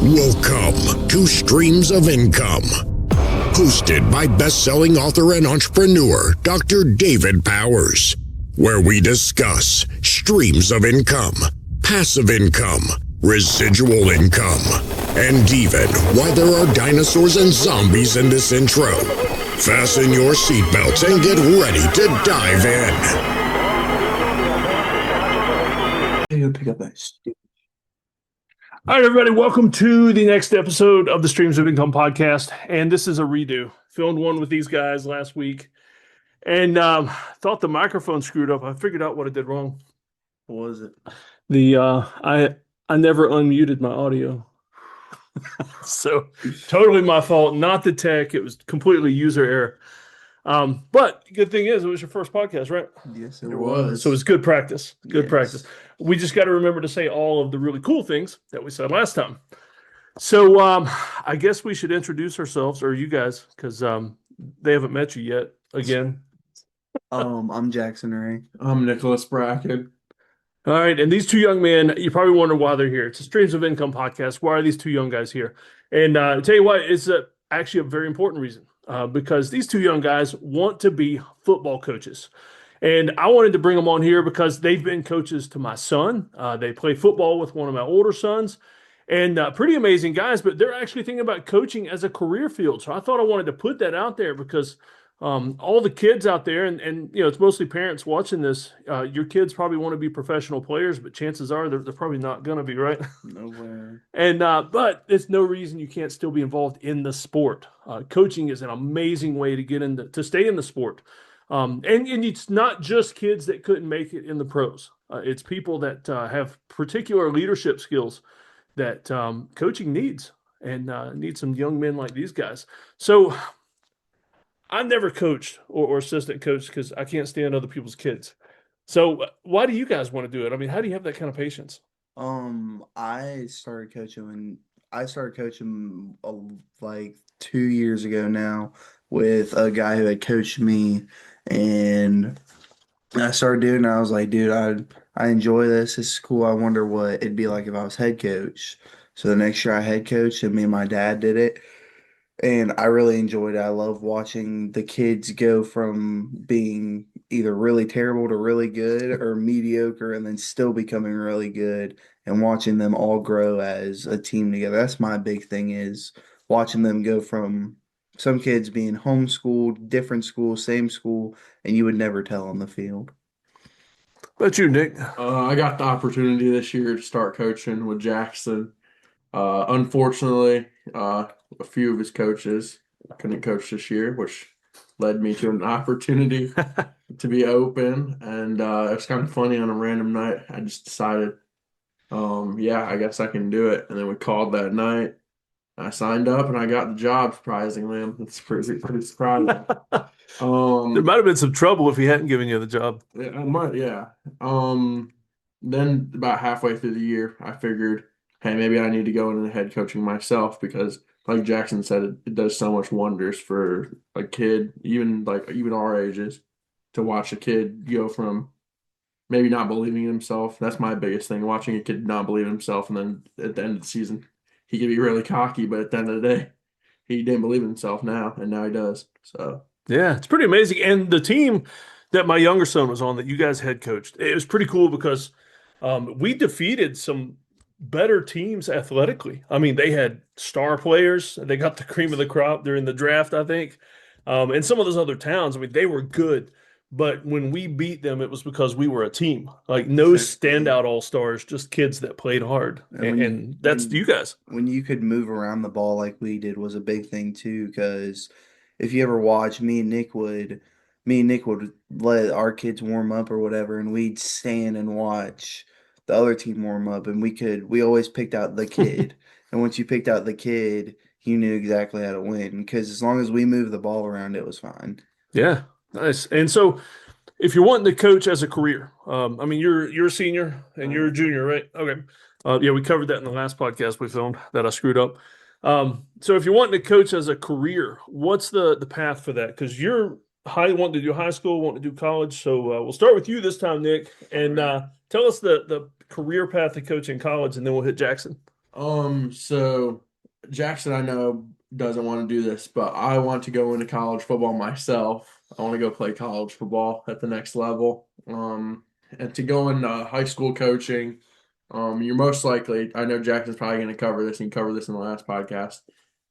Welcome to Streams of Income, hosted by best-selling author and entrepreneur Dr. David Powers, where we discuss streams of income, passive income, residual income, and even why there are dinosaurs and zombies in this intro. Fasten your seatbelts and get ready to dive in. You'll pick up that stupid. All right, everybody, welcome to the next episode of the Streams of Income podcast. And this is a redo. Filmed one with these guys last week and thought the microphone screwed up. I figured out what I did wrong. What was it? I never unmuted my audio. So totally my fault, not the tech. It was completely user error. But good thing is it was your first podcast, right? Yes, it was. So it was good practice. Yes. Practice. We just got to remember to say all of the really cool things that we said last time. So I guess we should introduce ourselves, or you guys, because they haven't met you yet. Again. I'm Jaxson Ray. I'm Nick Brackin. All right, and these two young men, you probably wonder why they're here. It's a Streams of Income podcast. Why are these two young guys here? And I'll tell you what, it's actually a very important reason. Because these two young guys want to be football coaches. And I wanted to bring them on here because they've been coaches to my son. They play football with one of my older sons. And pretty amazing guys, but they're actually thinking about coaching as a career field. So I thought I wanted to put that out there because all the kids out there, and you know, it's mostly parents watching this, your kids probably want to be professional players, but chances are they're probably not going to be, right? Nowhere. And but it's no reason you can't still be involved in the sport. Coaching is an amazing way to get to stay in the sport. And it's not just kids that couldn't make it in the pros. It's people that have particular leadership skills that coaching needs, and needs some young men like these guys. So I've never coached or assistant coached because I can't stand other people's kids. So why do you guys want to do it? I mean, how do you have that kind of patience? I started coaching like 2 years ago now with a guy who had coached me, and I started doing it. I was like, dude, I enjoy this. This is cool. I wonder what it'd be like if I was head coach. So the next year I head coached, and me and my dad did it. And I really enjoyed it. I love watching the kids go from being either really terrible to really good or mediocre and then still becoming really good, and watching them all grow as a team together. That's my big thing, is watching them go from some kids being homeschooled, different school, same school, and you would never tell on the field. What about you, Nick? I got the opportunity this year to start coaching with Jaxson. Unfortunately, a few of his coaches couldn't coach this year, which led me to an opportunity to be open. And it was kind of funny. On a random night, I just decided, I guess I can do it. And then we called that night. I signed up and I got the job, surprisingly. It's pretty surprising. There might have been some trouble if he hadn't given you the job. I might, yeah. Then about halfway through the year, I figured, hey, maybe I need to go into head coaching myself, because like Jaxson said, it does so much wonders for a kid, even our ages, to watch a kid go from maybe not believing in himself. That's my biggest thing, watching a kid not believe in himself, and then at the end of the season, he could be really cocky, but at the end of the day, he didn't believe in himself now, and now he does. So yeah, it's pretty amazing. And the team that my younger son was on that you guys head coached, it was pretty cool because we defeated some better teams athletically. I mean, they had star players. They got the cream of the crop during the draft, I think. And some of those other towns, I mean, they were good. But when we beat them, it was because we were a team. Like no standout all-stars, just kids that played hard. And that's you guys. When you could move around the ball like we did was a big thing too, because if you ever watch, me and Nick would let our kids warm up or whatever, and we'd stand and watch the other team warm up, and we always picked out the kid. And once you picked out the kid, you knew exactly how to win, because as long as we moved the ball around, it was fine. Yeah, nice. And so if you're wanting to coach as a career, I mean, you're a senior and you're a junior, right? Okay. Yeah, we covered that in the last podcast we filmed that I screwed up. So if you're wanting to coach as a career, what's the path for that? Because you're wanting to do high school, wanting to do college. So we'll start with you this time, Nick, and tell us the career path to coach in college, and then we'll hit Jaxson. So Jackson, I know doesn't want to do this, but I want to go into college football myself. I want to go play college football at the next level. And to go into high school coaching, you're most likely, I know Jackson's probably going to cover this, and he covered this in the last podcast.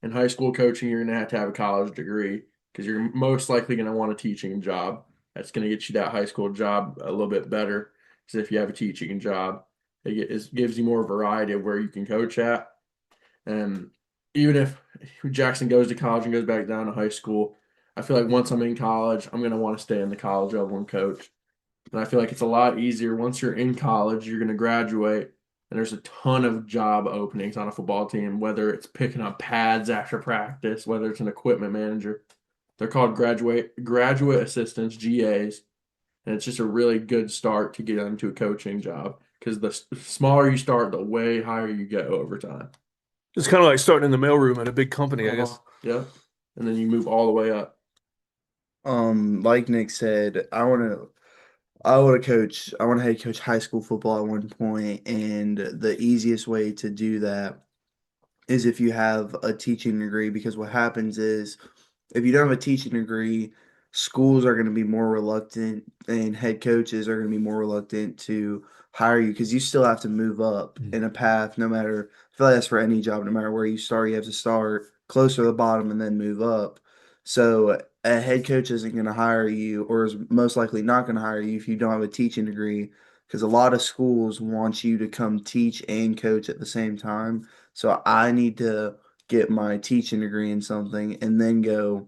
In high school coaching, you're going to have a college degree because you're most likely going to want a teaching job. That's going to get you that high school job a little bit better. Because if you have a teaching job, it gives you more variety of where you can coach at. And even if Jackson goes to college and goes back down to high school, I feel like once I'm in college, I'm going to want to stay in the college level and coach. And I feel like it's a lot easier once you're in college, you're going to graduate, and there's a ton of job openings on a football team, whether it's picking up pads after practice, whether it's an equipment manager. They're called graduate assistants, GAs, and it's just a really good start to get into a coaching job because the smaller you start, the way higher you go over time. It's kind of like starting in the mailroom at a big company, I guess. Yeah, and then you move all the way up. Like Nick said, I want to head coach high school football at one point, and the easiest way to do that is if you have a teaching degree, because what happens is if you don't have a teaching degree, schools are going to be more reluctant and head coaches are going to be more reluctant to hire you because you still have to move up in a path no matter, I feel like that's for any job, no matter where you start, you have to start closer to the bottom and then move up. So a head coach isn't going to hire you, or is most likely not going to hire you if you don't have a teaching degree, because a lot of schools want you to come teach and coach at the same time. So I need to get my teaching degree in something and then go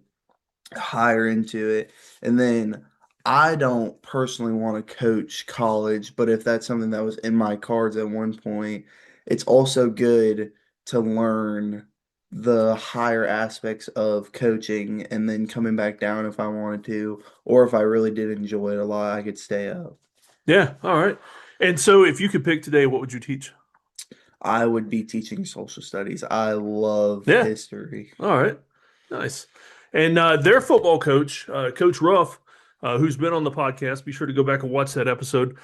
higher into it. And then I don't personally want to coach college, but if that's something that was in my cards at one point, it's also good to learn the higher aspects of coaching and then coming back down if I wanted to, or if I really did enjoy it a lot, I could stay up. Yeah. All right. And so if you could pick today, what would you teach? I would be teaching social studies. I love Yeah. history. All right. Nice. And their football coach, Coach Ruff, who's been on the podcast, be sure to go back and watch that episode.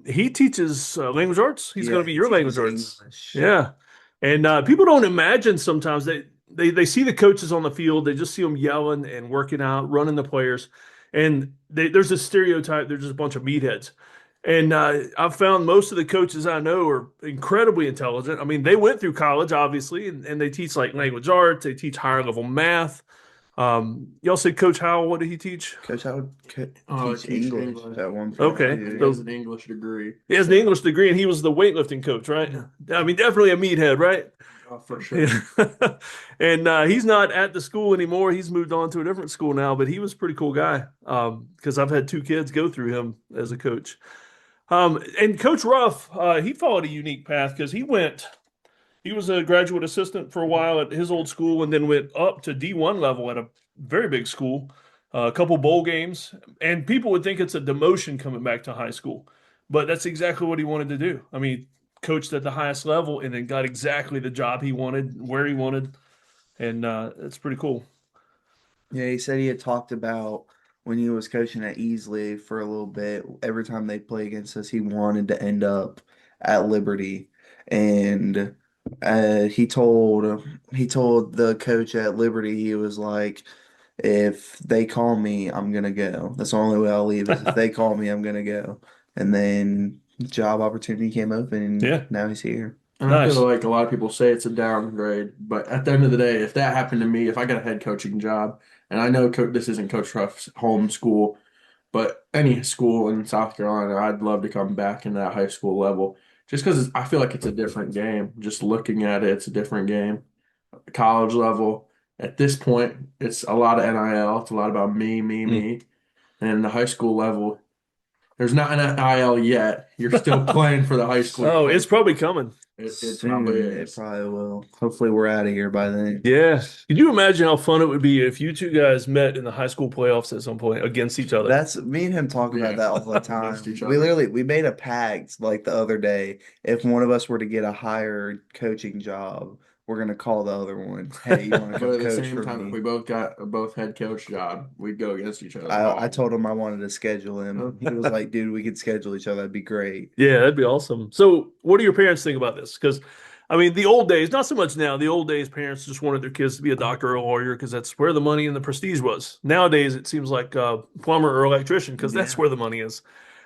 He teaches language arts. He's going to be your language arts. English. Yeah. And people don't imagine sometimes they see the coaches on the field. They just see them yelling and working out, running the players. And there's a stereotype. They're just a bunch of meatheads. And I've found most of the coaches I know are incredibly intelligent. I mean, they went through college, obviously, and they teach like language arts. They teach higher level math. Y'all said Coach Howell, what did he teach? Coach, I would teach teach English at one point. Okay. too. He has an English degree. He has an English degree, and he was the weightlifting coach, right? I mean, definitely a meathead, right? For sure. Yeah. And he's not at the school anymore. He's moved on to a different school now, but he was a pretty cool guy because I've had two kids go through him as a coach. And Coach Ruff, he followed a unique path because he was a graduate assistant for a while at his old school and then went up to D1 level at a very big school, a couple bowl games. And people would think it's a demotion coming back to high school, but that's exactly what he wanted to do. I mean, coached at the highest level and then got exactly the job he wanted, where he wanted. And it's pretty cool. Yeah, he said he had talked about when he was coaching at Easley for a little bit, every time they play against us, he wanted to end up at Liberty. And he told the coach at Liberty, he was like, if they call me, I'm gonna go. That's the only way I'll leave is if they call me, I'm gonna go. And then job opportunity came open, and Yeah. now he's here. And I Nice. feel like a lot of people say it's a downgrade, but at the end of the day, if that happened to me, if I got a head coaching job, and I know this isn't Coach Ruff's home school, but any school in South Carolina, I'd love to come back into that high school level just because I feel like it's a different game. Just looking at it, it's a different game. College level, at this point, it's a lot of NIL. It's a lot about me. And the high school level, there's not an NIL yet. You're still playing for the high school. Oh, it's probably coming. It Soon, probably it is. probably will. Hopefully, we're out of here by then. Yeah. Could you imagine how fun it would be if you two guys met in the high school playoffs at some point against each other? That's me and him talk about Yeah. that all the time. Against each We other. made a pact like the other day. If one of us were to get a higher coaching job, we're gonna call the other one. Hey, you want to But come at the coach same for time, if me? we both got a head coach job, we'd go against each other. I told him I wanted to schedule him. He was like, "Dude, we could schedule each other. That'd be great." Yeah, that'd be awesome. So, what do your parents think about this? Because I mean, the old days, not so much now. The old days, parents just wanted their kids to be a doctor or a lawyer because that's where the money and the prestige was. Nowadays, it seems like plumber or electrician because that's Yeah. where the money is.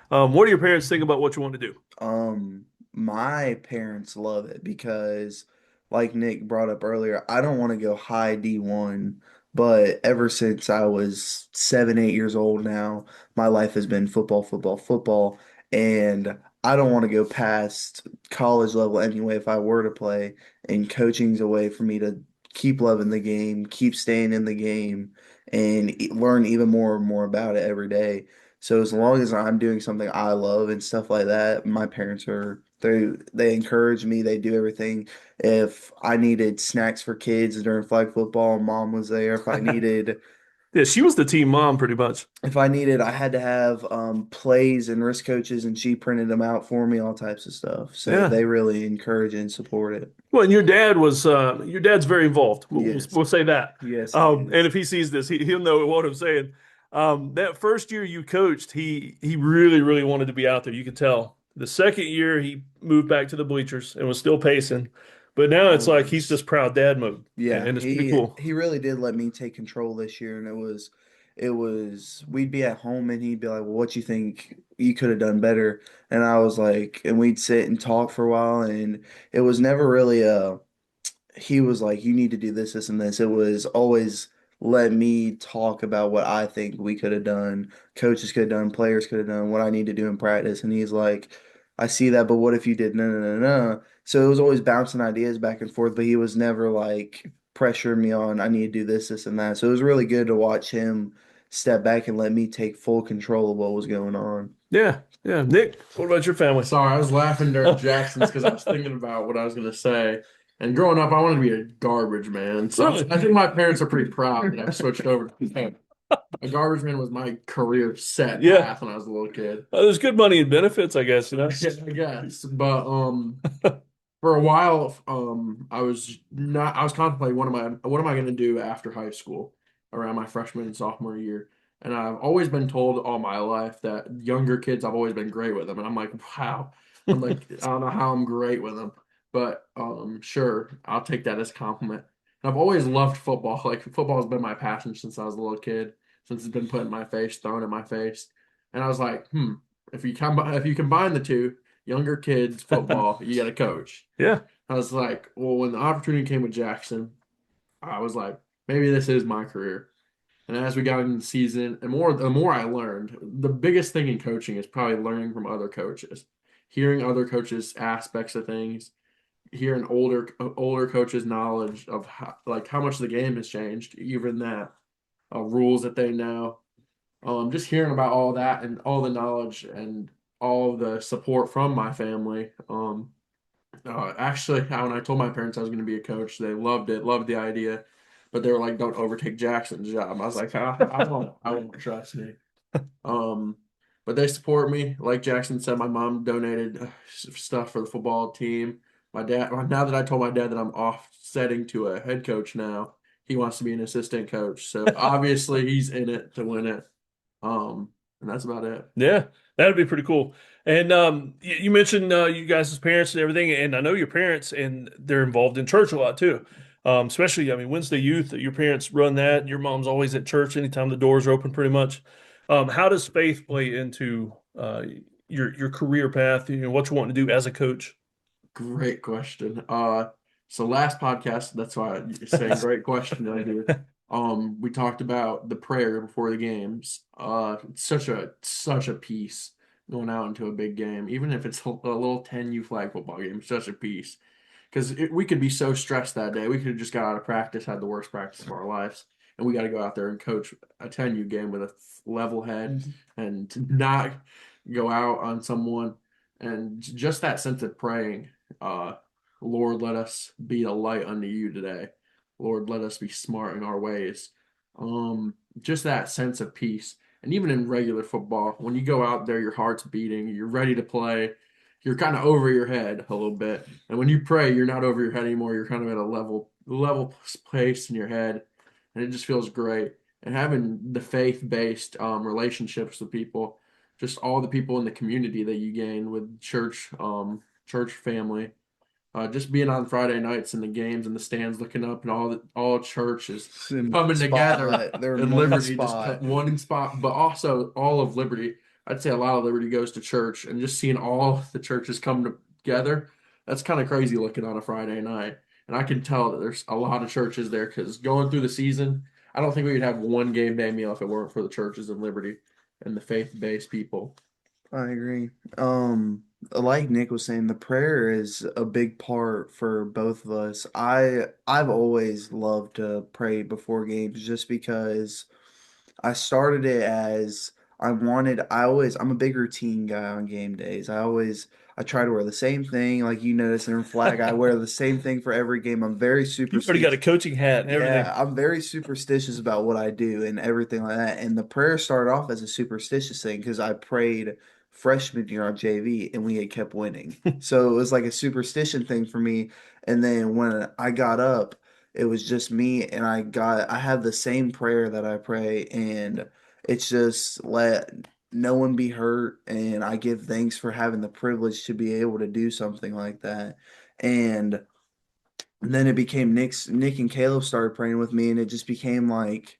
What do your parents think about what you want to do? Um, my parents love it because, like Nick brought up earlier, I don't want to go high D1, but ever since I was 7, 8 years old now, my life has been football, football, football, and I don't want to go past college level anyway if I were to play, and coaching's a way for me to keep loving the game, keep staying in the game, and learn even more and more about it every day. So as long as I'm doing something I love and stuff like that, my parents are they encourage me. They do everything. If I needed snacks for kids during flag football, mom was there. Yeah, she was the team mom pretty much. If I needed, I had to have plays and risk coaches, and she printed them out for me, all types of stuff. So Yeah. they really encourage and support it. Well, and your dad's very involved. Yes, We'll say that. yes, he And is. if he sees this, he'll know what I'm saying. That first year you coached, he really, really wanted to be out there. You could tell. The second year he moved back to the bleachers and was still pacing. But now I it's like he's was. just proud dad mode. Yeah, And it's pretty he cool. he really did let me take control this year, and it was we'd be at home and he'd be like, "Well, what you think you could have done better?" And I was like, and we'd sit and talk for a while, and it was never really he was like, "You need to do this, this, and this." It was always let me talk about what I think we could have done, coaches could have done, players could have done, what I need to do in practice. And he's like, "I see that, but what if you did no, no, no, no?" So it was always bouncing ideas back and forth, but he was never like pressuring me on, I need to do this, this, and that. So it was really good to watch him step back and let me take full control of what was going on. Yeah, yeah. Nick, what about your family? Sorry, I was laughing during Jackson's because I was thinking about what I was gonna say. And growing up, I wanted to be a garbage man. So Really? I think my parents are pretty proud that I switched over to become a garbage man was my career set Yeah. path when I was a little kid. There's good money and benefits, I guess, you know? Yeah, I guess. But for a while, I was contemplating what am I gonna do after high school around my freshman and sophomore year. And I've always been told all my life that younger kids, I've always been great with them. And I'm like, wow. I'm like, I don't know how I'm great with them. But sure, I'll take that as a compliment. And I've always loved football. Like football has been my passion since I was a little kid, since it's been put in my face, thrown in my face. And I was like, if you combine the two, younger kids, football, you got to coach. Yeah. I was like, well, when the opportunity came with Jackson, I was like, maybe this is my career. And as we got into the season, the more I learned, the biggest thing in coaching is probably learning from other coaches, hearing other coaches' aspects of things, hearing older coaches' knowledge of how much the game has changed, even that rules that they know. Just hearing about all that and all the knowledge and all the support from my family. Actually, when I told my parents I was going to be a coach, they loved it, loved the idea, but they were like, "Don't overtake Jackson's job." I was like, I won't trust me." Um, but they support me. Like Jackson said, my mom donated stuff for the football team. My dad, now that I told my dad that I'm offsetting to a head coach now, he wants to be an assistant coach. So obviously he's in it to win it. And that's about it. Yeah, that'd be pretty cool. And you mentioned you guys as parents and everything, and I know your parents, and they're involved in church a lot too. Especially, I mean, Wednesday youth. Your parents run that. Your mom's always at church anytime the doors are open, pretty much. How does faith play into your career path? You know, what you want to do as a coach? Great question. So last podcast, that's why you're saying great question right here. We talked about the prayer before the games. It's such a piece going out into a big game, even if it's a little 10U flag football game, it's such a piece. Because we could be so stressed that day. We could have just got out of practice, had the worst practice of our lives, and we got to go out there and coach a 10U game with a level head and not go out on someone. And just that sense of praying, Lord, let us be a light unto you today. Lord, let us be smart in our ways. Just that sense of peace. And even in regular football, when you go out there, your heart's beating, you're ready to play, you're kind of over your head a little bit. And when you pray, you're not over your head anymore. You're kind of at a level place in your head, and it just feels great. And having the faith-based relationships with people, just all the people in the community that you gain with church family, just being on Friday nights in the games and the stands, looking up, and all church is In coming together, spotlight. They're in and one Liberty spot. one spot, but also all of Liberty. I'd say a lot of Liberty goes to church, and just seeing all the churches come together, that's kind of crazy looking on a Friday night. And I can tell that there's a lot of churches there because going through the season, I don't think we could have one game day meal if it weren't for the churches of Liberty and the faith-based people. I agree. Like Nick was saying, the prayer is a big part for both of us. I've always loved to pray before games just because I started it as I'm a big routine guy on game days. I try to wear the same thing. Like you notice in flag, I wear the same thing for every game. I'm very You've already got a superstitious. coaching hat and everything. Yeah, I'm very superstitious about what I do and everything like that. And the prayer started off as a superstitious thing because I prayed freshman year on JV and we had kept winning. So it was like a superstition thing for me. And then when I got up, it was just me and I have the same prayer that I pray and it's just let no one be hurt and I give thanks for having the privilege to be able to do something like that. And then it became Nick and Caleb started praying with me and it just became like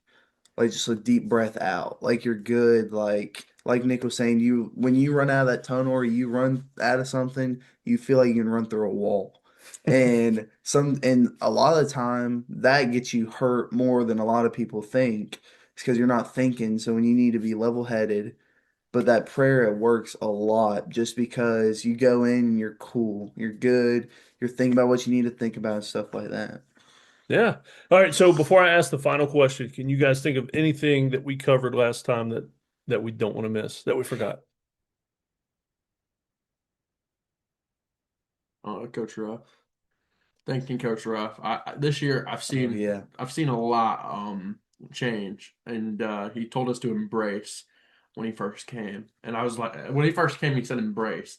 just a deep breath out. Like you're good. Like Nick was saying, you when you run out of that tunnel or you run out of something, you feel like you can run through a wall. And a lot of the time that gets you hurt more than a lot of people think. It's because you're not thinking. So when you need to be level headed, but that prayer it works a lot just because you go in and you're cool. You're good. You're thinking about what you need to think about and stuff like that. Yeah. All right. So before I ask the final question, can you guys think of anything that we covered last time that we don't want to miss, that we forgot? Coach Ruff. Thanking Coach Ruff. This year Oh yeah. I've seen a lot change, and he told us to embrace when he first came, and I was like, when he first came, he said embrace.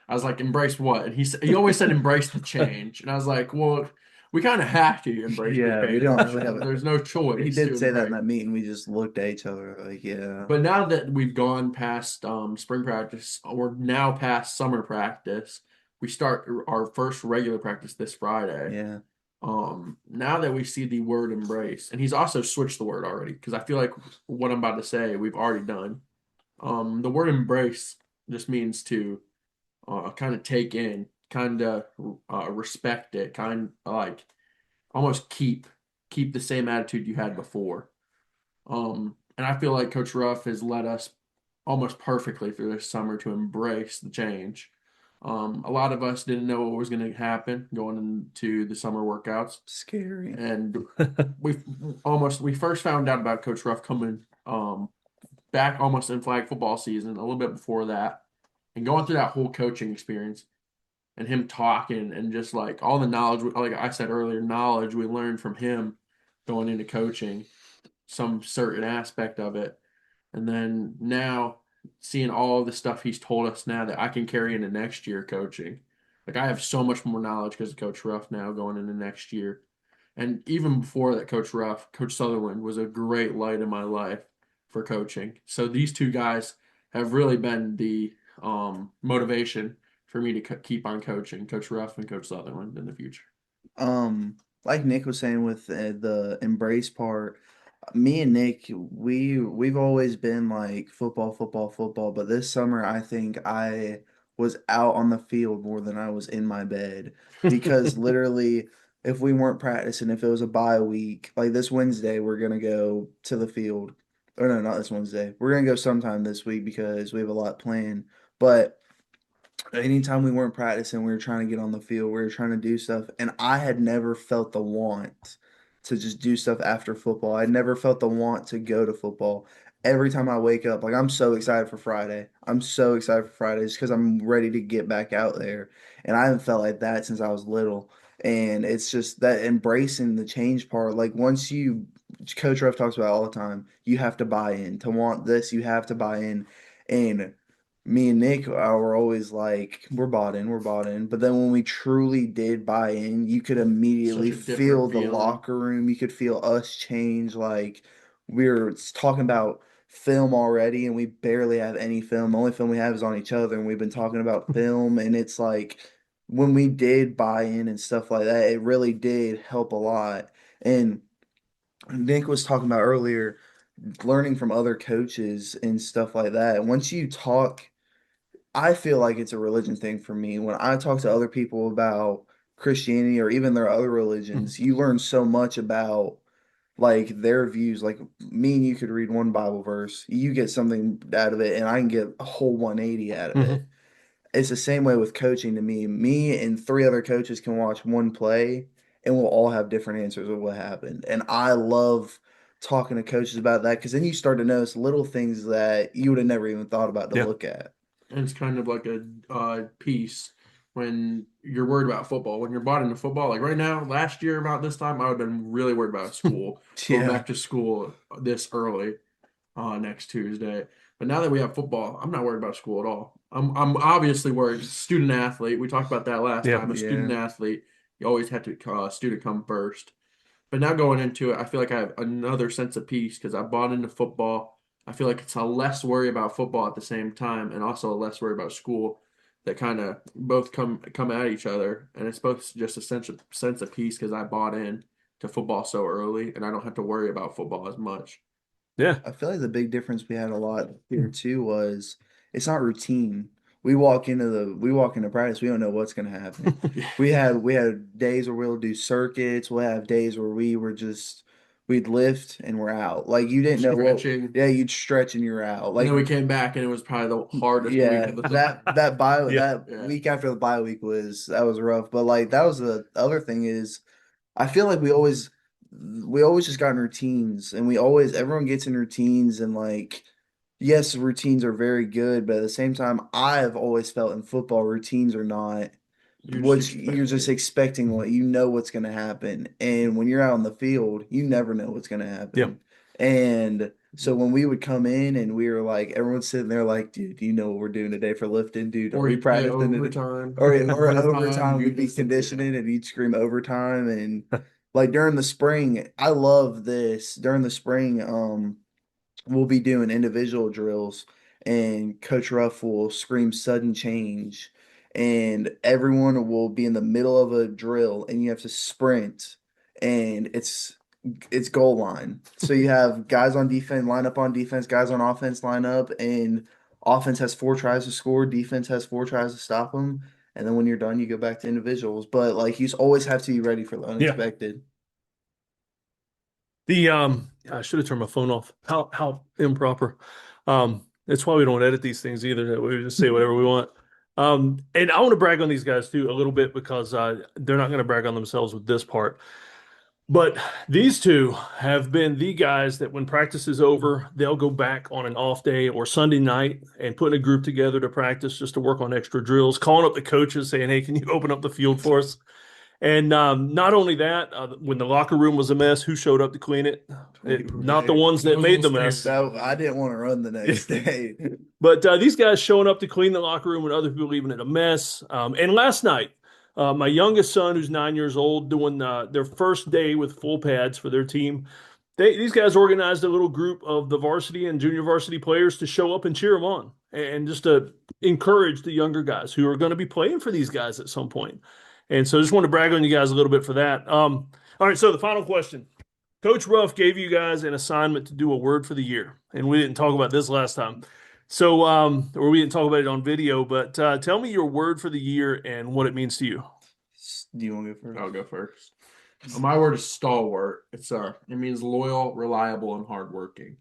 I was like, embrace what? And he always said embrace the change, and I was like, well, we kind of have to embrace the Yeah, we don't change. really have it. There's no He choice to did say that in embrace. that meeting. We just looked at each other like, yeah. But now that we've gone past spring practice, we're now past summer practice. We start our first regular practice this Friday. Yeah. Now that we see the word embrace, and he's also switched the word already, because I feel like what I'm about to say we've already done. The word embrace just means to kind of take in, kind of respect it, kind of like almost keep the same attitude you had before. And I feel like Coach Ruff has led us almost perfectly through this summer to embrace the change. A lot of us didn't know what was going to happen going into the summer workouts, Scary. and we first found out about Coach Ruff coming back almost in flag football season, a little bit before that, and going through that whole coaching experience and him talking and just like all the knowledge, like I said earlier, knowledge we learned from him going into coaching, some certain aspect of it. And then now seeing all the stuff he's told us now that I can carry into next year coaching. Like I have so much more knowledge because of Coach Ruff now going into next year. And even before that, Coach Ruff, Coach Sutherland was a great light in my life for coaching. So these two guys have really been the motivation for me to keep on coaching, Coach Ruff and Coach Sutherland in the future. Like Nick was saying with the embrace part, me and Nick, we've always been like football, football, football. But this summer, I think I was out on the field more than I was in my bed because literally, if we weren't practicing, if it was a bye week, like this Wednesday, we're gonna go to the field. Or no, not this Wednesday. We're gonna go sometime this week because we have a lot planned. But anytime we weren't practicing, we were trying to get on the field, we were trying to do stuff, and I had never felt the want to just do stuff after football. I never felt the want to go to football. Every time I wake up, like I'm so excited for Friday. I'm so excited for Friday just because I'm ready to get back out there. And I haven't felt like that since I was little. And it's just that embracing the change part. Like once you, Coach Ruff talks about it all the time, you have to buy in. To want this, you have to buy in. And me and Nick were always like, we're bought in, we're bought in. But then when we truly did buy in, you could immediately Such a feel different the feeling. locker room. You could feel us change. Like we were talking about film already, and we barely have any film. The only film we have is on each other, and we've been talking about film, and it's like when we did buy in and stuff like that, it really did help a lot. And Nick was talking about earlier, learning from other coaches and stuff like that. Once you talk, I feel like it's a religion thing for me. When I talk to other people about Christianity or even their other religions, you learn so much about like their views. Like me and you could read one Bible verse, you get something out of it, and I can get a whole 180 out of it. It's the same way with coaching to me. Me and three other coaches can watch one play and we'll all have different answers of what happened. And I love talking to coaches about that because then you start to notice little things that you would have never even thought about to Yeah. look at. And it's kind of like a piece when you're worried about football. When you're bought into football, like right now, last year about this time, I would have been really worried about school. Going Yeah. back to school this early next Tuesday. But now that we have football, I'm not worried about school at all. I'm obviously worried. Student athlete. We talked about that last Yeah. time. A Yeah. student athlete, you always have to student come first. But now going into it, I feel like I have another sense of peace because I bought into football. I feel like it's a less worry about football at the same time, and also a less worry about school. That kind of both come at each other, and it's both just a sense of peace because I bought in to football so early, and I don't have to worry about football as much. Yeah. I feel like the big difference we had a lot here too was it's not routine. We walk into practice, we don't know what's gonna happen. We had days where we'll do circuits, we'll have days where we'd lift and we're out. Like you didn't know what Stretching. yeah, you'd stretch and you're out. And Like then we came back, and it was probably the hardest week yeah, of the Yeah. that Yeah. week after the bye week was rough. But like that was the other thing is I feel like we always just got in routines and everyone gets in routines and like yes, routines are very good, but at the same time I've always felt in football routines are not You're just you're just expecting. expecting what you know what's going to happen. And when you're out on the field, you never know what's going to Yeah. happen. And so when we would come in and we were like everyone's sitting there like, dude, do you know what we're doing today for lifting? Dude, are Or we you play practicing today? overtime. Or Overtime, overtime, you we'd be just yeah. conditioning and he'd scream overtime. And like during the spring, I love this. During the spring, we'll be doing individual drills and Coach Ruff will scream sudden change and everyone will be in the middle of a drill and you have to sprint and it's goal line. So you have guys on defense line up on defense, guys on offense line up, and offense has 4 tries to score, defense has 4 tries to stop them. And then when you're done, you go back to individuals. But like you always have to be ready for the Yeah. unexpected. I should have turned my phone off. How improper. That's why we don't edit these things either. We just say whatever we want. And I want to brag on these guys too a little bit because they're not going to brag on themselves with this part. But these two have been the guys that when practice is over, they'll go back on an off day or Sunday night and put a group together to practice just to work on extra drills, calling up the coaches saying, "Hey, can you open up the field for us?" And not only that, when the locker room was a mess, who showed up to clean it? Not the ones that made the mess. So I didn't want to run the next day. But these guys showing up to clean the locker room when other people leaving it a mess. And last night, my youngest son, who's 9 years old, doing their first day with full pads for their team. These guys organized a little group of the varsity and junior varsity players to show up and cheer them on and just to encourage the younger guys who are going to be playing for these guys at some point. And so I just want to brag on you guys a little bit for that. All right, so the final question. Coach Ruff gave you guys an assignment to do a word for the year, and we didn't talk about this last time. So, or we didn't talk about it on video, but tell me your word for the year and what it means to you. Do you want to go first? I'll go first. My word is stalwart. It means loyal, reliable, and hardworking.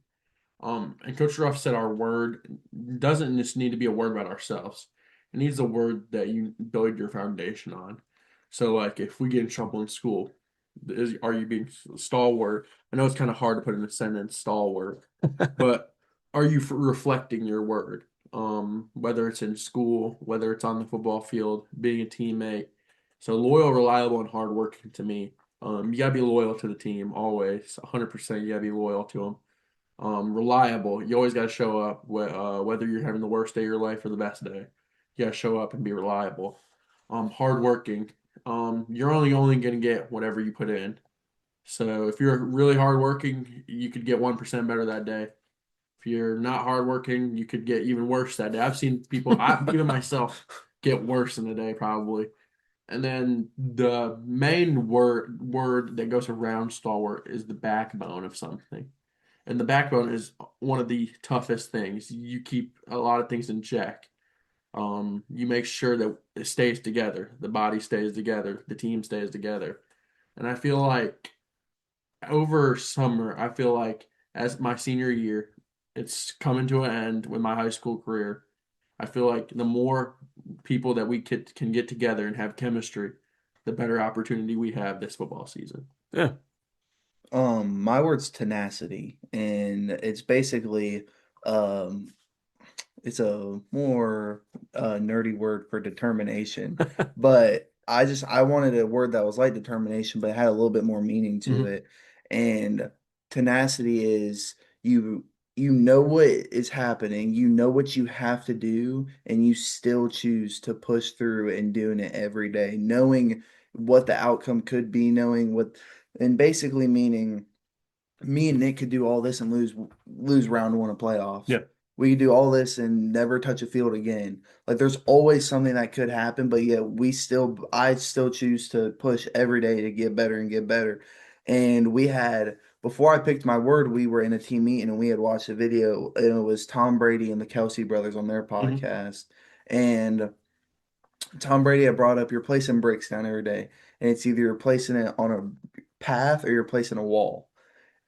And Coach Ruff said our word doesn't just need to be a word about ourselves. It needs a word that you build your foundation on. So, like, if we get in trouble in school, are you being stalwart? I know it's kind of hard to put in a sentence, stalwart, but are you reflecting your word? Whether it's in school, whether it's on the football field, being a teammate. So loyal, reliable, and hardworking to me. You gotta be loyal to the team always. 100%. You gotta be loyal to them. Reliable. You always gotta show up. Whether you're having the worst day of your life or the best day, you gotta show up and be reliable. Hardworking. You're only gonna get whatever you put in. So if you're really hardworking, you could get 1% better that day. If you're not hardworking, you could get even worse that day. I've seen people, even myself, get worse in a day probably. And then the main word that goes around stalwart is the backbone of something. And the backbone is one of the toughest things. You keep a lot of things in check. You make sure that it stays together. The body stays together. The team stays together. And I feel like over summer, I feel like as my senior year, it's coming to an end with my high school career. I feel like the more people that we can get together and have chemistry, the better opportunity we have this football season. Yeah. My word's tenacity, and it's basically, um, it's a more nerdy word for determination, but I wanted a word that was like determination, but had a little bit more meaning to Mhm. it. And tenacity is you know what is happening, you know what you have to do, and you still choose to push through and doing it every day, knowing what the outcome could be, knowing what, and basically meaning me and Nick could do all this and lose round one of playoffs. Yeah. We could do all this and never touch a field again. Like there's always something that could happen, but yeah, I still choose to push every day to get better and get better. And we had before I picked my word, we were in a team meeting and we had watched a video and it was Tom Brady and the Kelsey brothers on their Mhm. podcast. And Tom Brady had brought up you're placing bricks down every day, and it's either you're placing it on a path or you're placing a wall.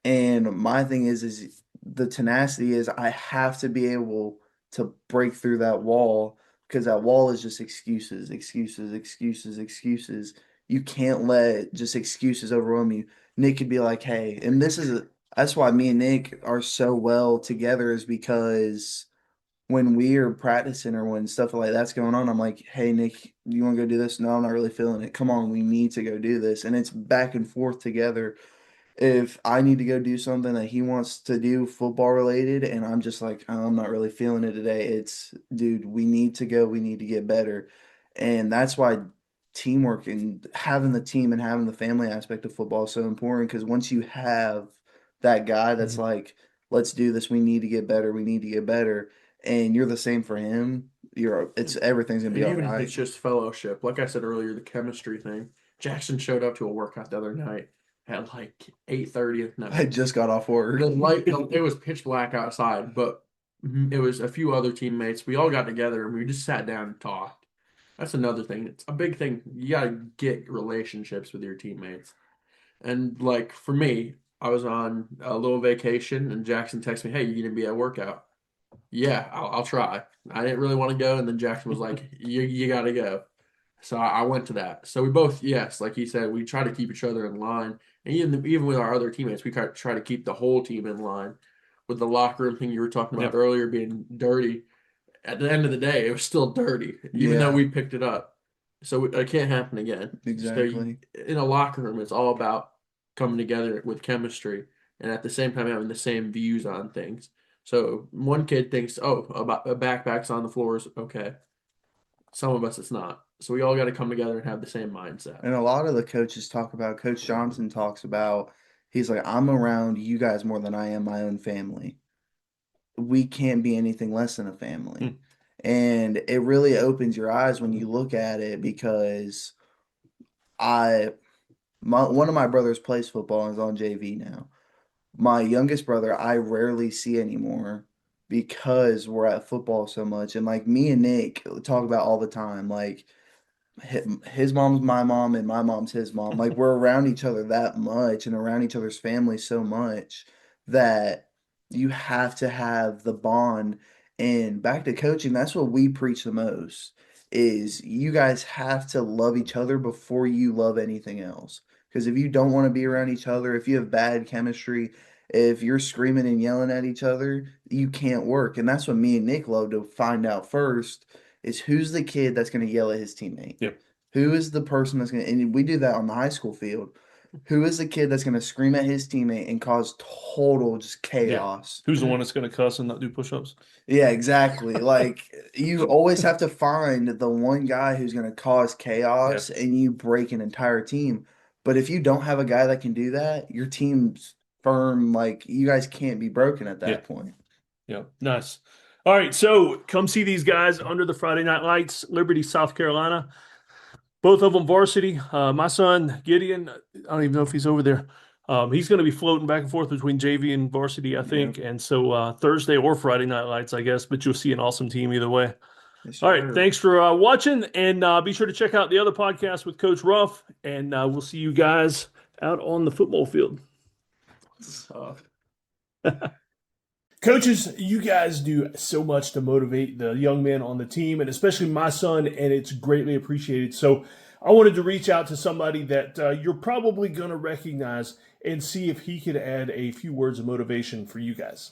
And my thing is the tenacity is I have to be able to break through that wall because that wall is just excuses, excuses, excuses, excuses. You can't let just excuses overwhelm you. Nick could be like, hey, and that's why me and Nick are so well together is because when we are practicing or when stuff like that's going on, I'm like, hey, Nick, you want to go do this? No, I'm not really feeling it. Come on, we need to go do this. And it's back and forth together if I need to go do something that he wants to do football related and I'm just like, "Oh, I'm not really feeling it today. It's, dude, we need to go. We need to get better. And that's why teamwork and having the team and having the family aspect of football is so important because once you have that guy that's Mhm. like, let's do this. We need to get better. We need to get better. And you're the same for him. It's everything's gonna And be all even if right. it's just fellowship, like I said earlier, the chemistry thing. Jackson showed up to a workout the other night at like 8:30 at I night. just got off work. It was pitch black outside, but it was a few other teammates. We all got together and we just sat down and talked. That's another thing. It's a big thing. You gotta get relationships with your teammates. And like for me, I was on a little vacation and Jackson texted me, "Hey, you gonna be at workout?" Yeah, I'll try. I didn't really want to go, and then Jackson was like, "You got to go." So I went to that. So we both, yes, like he said, we try to keep each other in line, and even with our other teammates, we try to keep the whole team in line. With the locker room thing you were talking about Yeah. earlier being dirty, at the end of the day, it was still dirty, even though Yeah, we picked it up. So it can't happen again. So exactly. in a locker room, it's all about coming together with chemistry and at the same time having the same views on things. So one kid thinks, oh, about a backpack's on the floor is okay. Some of us it's not. So we all got to come together and have the same mindset. And a lot of the coaches talk about, Coach Johnson talks about, he's like, I'm around you guys more than I am my own family. We can't be anything less than a family. Mm. And it really opens your eyes when you look at it because I, one of my brothers plays football and is on JV now. My youngest brother, I rarely see anymore because we're at football so much. And like me and Nick talk about all the time, like, his mom's my mom and my mom's his mom. Like we're around each other that much and around each other's families so much that you have to have the bond. And back to coaching, that's what we preach the most is you guys have to love each other before you love anything else. Because if you don't want to be around each other, if you have bad chemistry, if you're screaming and yelling at each other, you can't work. And that's what me and Nick love to find out first is who's the kid that's going to yell at his teammate? Yeah. Who is the person that's going to, and we do that on the high school field. Who is the kid that's going to scream at his teammate and cause total just Yeah. chaos? Who's the one that's going to cuss and not do push-ups? Yeah, exactly. Like you always have to find the one guy who's going to cause Yeah. chaos and you break an entire team. But if you don't have a guy that can do that, your team's firm. Like you guys can't be broken at Yeah. that point. Yeah. Nice. All right. So come see these guys under the Friday Night Lights, Liberty, South Carolina. Both of them varsity. My son, Gideon, I don't even know if he's over there. He's going to be floating back and forth between JV and varsity, I think. And so Thursday or Friday night lights, I guess, but you'll see an awesome team either way. Yes, All right. sir. Thanks for watching, and be sure to check out the other podcast with Coach Ruff, and we'll see you guys out on the football field. Coaches, you guys do so much to motivate the young men on the team, and especially my son, and it's greatly appreciated. So I wanted to reach out to somebody that you're probably going to recognize and see if he could add a few words of motivation for you guys.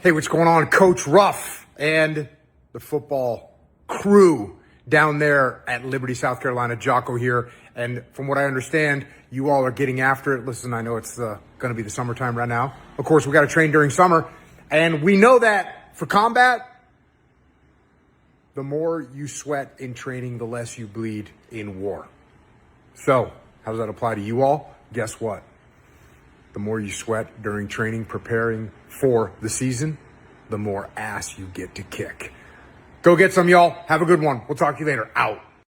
Hey, what's going on? Coach Ruff and the football crew down there at Liberty, South Carolina. Jocko here. And from what I understand, you all are getting after it. Listen, I know it's going to be the summertime right now. Of course, we got to train during summer. And we know that for combat, the more you sweat in training, the less you bleed in war. So how does that apply to you all? Guess what? The more you sweat during training, preparing for the season, the more ass you get to kick. Go get some, y'all. Have a good one. We'll talk to you later. Out.